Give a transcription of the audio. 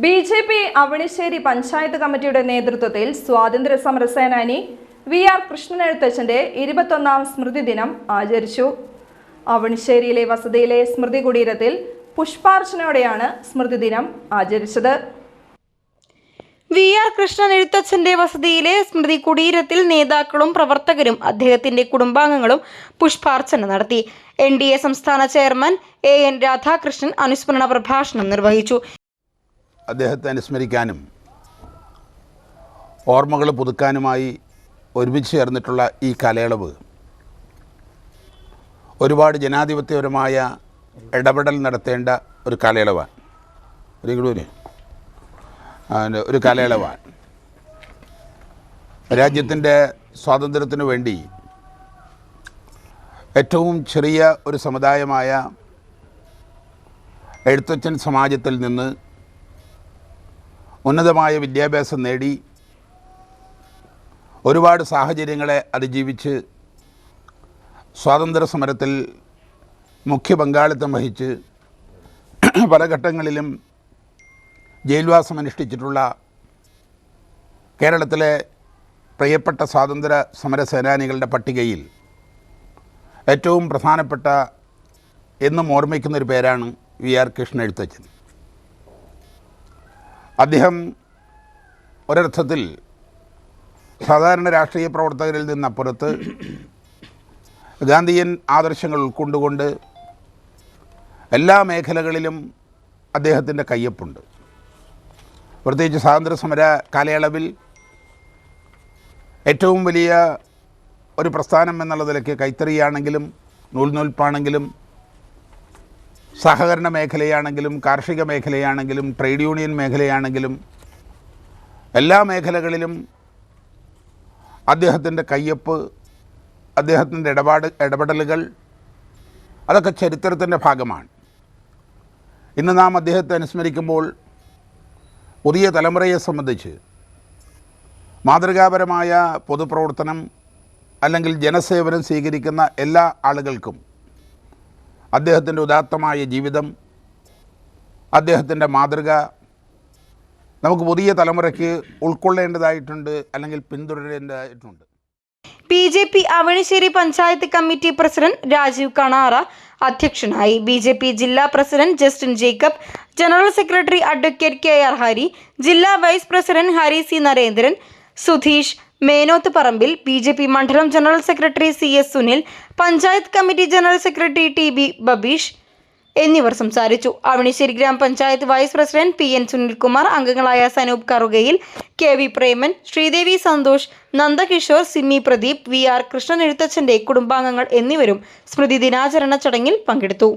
BJP Avanissery panchayat കമ്മിറ്റിയുടെ നേതൃത്വത്തിൽ സ്വാതന്ത്ര്യ സമര സേനാനി VR കൃഷ്ണനെഴുത്തച്ഛന്റെ 21ാം സ്മൃതി ദിനം ആചരിച്ചു. അവണിശ്ശേരിയിലെ വസതിയിലെ സ്മൃതി കുടീരത്തിൽ പുഷ്പാർച്ചനയോടെയാണ് സ്മൃതി ദിനം ആചരിച്ചത്. VR കൃഷ്ണനെഴുത്തച്ഛന്റെ വസതിയിലെ സ്മൃതി കുടീരത്തിൽ നേതാക്കളും പ്രവർത്തകരും അദ്ദേഹത്തിന്റെ കുടുംബാംഗങ്ങളും പുഷ്പാർച്ചന നടത്തി. NDA സംസ്ഥാന ചെയർമാൻ AN രാധാകൃഷ്ണൻ അനുസ്മരണ പ്രഭാഷണം നിർവഹിച്ചു. അദ്ദേഹത്തെ അനുസ്മരിക്കാനും ഓർമ്മകൾ പുതുക്കാനുമായി ഒരുമിച്ച് ചേർന്നിട്ടുള്ള ഈ കാലയളവ് ഒരുപാട് ജനാധിപത്യപരമായ ഇടപെടൽ നടത്തേണ്ട ഒരു കാലയളവാണ്. ഒരു കാലയളവാണ്. രാജ്യത്തിൻ്റെ സ്വാതന്ത്ര്യത്തിനു വേണ്ടി ഏറ്റവും ചെറിയ ഒരു സമുദായമായ എഴുത്തച്ഛൻ സമാജത്തിൽ നിന്ന് ഉന്നതമായ വിദ്യാഭ്യാസം നേടി ഒരുപാട് സാഹചര്യങ്ങളെ അതിജീവിച്ച് സ്വാതന്ത്ര്യ സമരത്തിൽ മുഖ്യ പങ്കാളിത്തം വഹിച്ച് പല ഘട്ടങ്ങളിലും ജയിൽവാസം അനുഷ്ഠിച്ചിട്ടുള്ള കേരളത്തിലെ പ്രിയപ്പെട്ട സ്വാതന്ത്ര്യ സമര സേനാനികളുടെ പട്ടികയിൽ ഏറ്റവും പ്രധാനപ്പെട്ട എന്നും ഓർമ്മിക്കുന്നൊരു പേരാണ് VR കൃഷ്ണനെഴുത്തച്ഛൻ. അദ്ദേഹം ഒരർത്ഥത്തിൽ സാധാരണ രാഷ്ട്രീയ പ്രവർത്തകരിൽ നിന്നപ്പുറത്ത് ഗാന്ധിയൻ ആദർശങ്ങൾ ഉൾക്കൊണ്ടുകൊണ്ട് എല്ലാ മേഖലകളിലും അദ്ദേഹത്തിൻ്റെ കയ്യൊപ്പുണ്ട്. പ്രത്യേകിച്ച് സ്വാതന്ത്ര്യ സമര കാലയളവിൽ ഏറ്റവും വലിയ ഒരു പ്രസ്ഥാനം എന്നുള്ള നിലയ്ക്ക് കൈത്തറിയാണെങ്കിലും നൂൽപ്പാണെങ്കിലും സഹകരണ മേഖലയാണെങ്കിലും കാർഷിക മേഖലയാണെങ്കിലും ട്രേഡ് യൂണിയൻ മേഖലയാണെങ്കിലും എല്ലാ മേഖലകളിലും അദ്ദേഹത്തിൻ്റെ കയ്യൊപ്പ്, അദ്ദേഹത്തിൻ്റെ ഇടപെടലുകൾ അതൊക്കെ ചരിത്രത്തിൻ്റെ ഭാഗമാണ്. ഇന്ന് നാം അദ്ദേഹത്തെ അനുസ്മരിക്കുമ്പോൾ പുതിയ തലമുറയെ സംബന്ധിച്ച് മാതൃകാപരമായ പൊതുപ്രവർത്തനം അല്ലെങ്കിൽ ജനസേവനം സ്വീകരിക്കുന്ന എല്ലാ ആളുകൾക്കും അദ്ദേഹത്തിൻ്റെ ഉദാത്തമായ ജീവിതം, അദ്ദേഹത്തിൻ്റെ മാതൃക നമുക്ക് പുതിയ തലമുറയ്ക്ക് ഉൾക്കൊള്ളേണ്ടതായിട്ടുണ്ട് അല്ലെങ്കിൽ പിന്തുടരേണ്ടതായിട്ടുണ്ട്. BJP Avanissery panchayat committee president Rajeev Kanara അധ്യക്ഷനായി. BJP ജില്ലാ president Justin Jacob, general secretary advocate KR Hari, ജില്ലാ vice president Hari C Narendran, Sudheesh Menoth Parambil, BJP മണ്ഡലം general secretary CS Sunil, panchayat committee general secretary TB Babeesh എന്നിവർ സംസാരിച്ചു. അവണിശ്ശേരി ഗ്രാമപഞ്ചായത്ത് വൈസ് പ്രസിഡന്റ് PN സുനിൽകുമാർ, അംഗങ്ങളായ സനൂപ് കറുകയിൽ, KV പ്രേമൻ, ശ്രീദേവി സന്തോഷ്, നന്ദകിഷോർ, സിമ്മി പ്രദീപ്, VR കൃഷ്ണനെഴുത്തച്ഛന്റെ കുടുംബാംഗങ്ങൾ എന്നിവരും സ്മൃതി ദിനാചരണ ചടങ്ങിൽ പങ്കെടുത്തു.